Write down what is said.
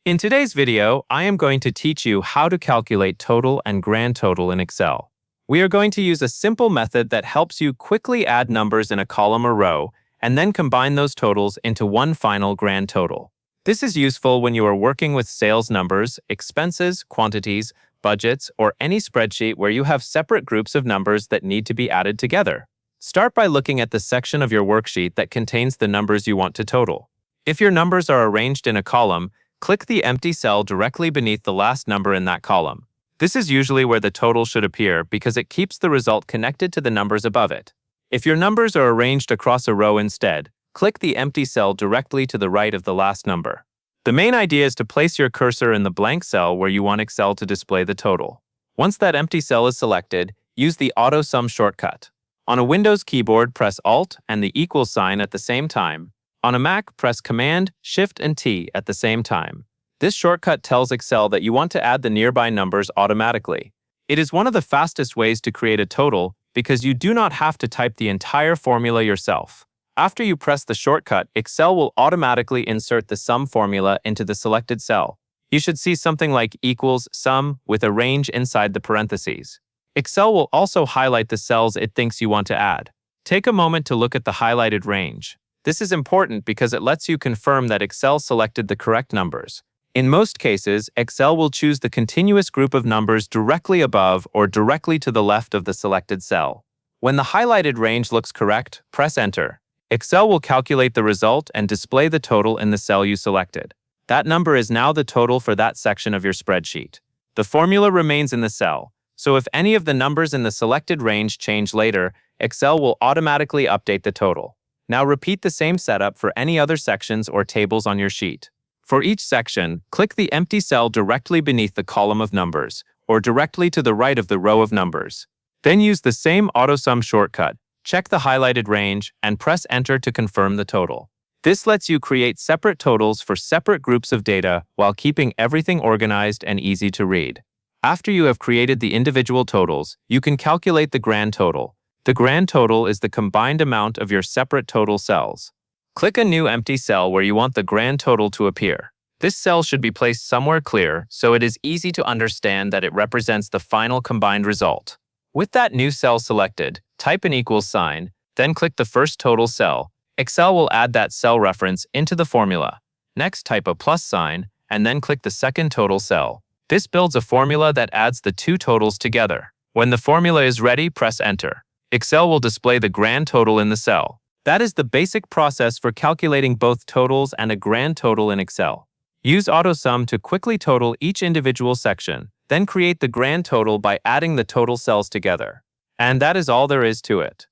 In today's video, I am going to teach you how to calculate total and grand total in Excel. We are going to use a simple method that helps you quickly add numbers in a column or row, and then combine those totals into one final grand total. This is useful when you are working with sales numbers, expenses, quantities, budgets, or any spreadsheet where you have separate groups of numbers that need to be added together. Start by looking at the section of your worksheet that contains the numbers you want to total. If your numbers are arranged in a column, click the empty cell directly beneath the last number in that column. This is usually where the total should appear because it keeps the result connected to the numbers above it. If your numbers are arranged across a row instead, click the empty cell directly to the right of the last number. The main idea is to place your cursor in the blank cell where you want Excel to display the total. Once that empty cell is selected, use the autosum shortcut. On a Windows keyboard, press Alt and the equal sign at the same time. On a Mac, press Command, Shift, and T at the same time. This shortcut tells Excel that you want to add the nearby numbers automatically. It is one of the fastest ways to create a total because you do not have to type the entire formula yourself. After you press the shortcut, Excel will automatically insert the sum formula into the selected cell. You should see something like equals sum with a range inside the parentheses. Excel will also highlight the cells it thinks you want to add. Take a moment to look at the highlighted range. This is important because it lets you confirm that Excel selected the correct numbers. In most cases, Excel will choose the continuous group of numbers directly above or directly to the left of the selected cell. When the highlighted range looks correct, press Enter. Excel will calculate the result and display the total in the cell you selected. That number is now the total for that section of your spreadsheet. The formula remains in the cell, so if any of the numbers in the selected range change later, Excel will automatically update the total. Now repeat the same setup for any other sections or tables on your sheet. For each section, click the empty cell directly beneath the column of numbers, or directly to the right of the row of numbers. Then use the same autosum shortcut, check the highlighted range, and press Enter to confirm the total. This lets you create separate totals for separate groups of data while keeping everything organized and easy to read. After you have created the individual totals, you can calculate the grand total. The grand total is the combined amount of your separate total cells. Click a new empty cell where you want the grand total to appear. This cell should be placed somewhere clear so it is easy to understand that it represents the final combined result. With that new cell selected, type an equals sign, then click the first total cell. Excel will add that cell reference into the formula. Next, type a plus sign, and then click the second total cell. This builds a formula that adds the two totals together. When the formula is ready, press Enter. Excel will display the grand total in the cell. That is the basic process for calculating both totals and a grand total in Excel. Use autosum to quickly total each individual section, then create the grand total by adding the total cells together. And that is all there is to it.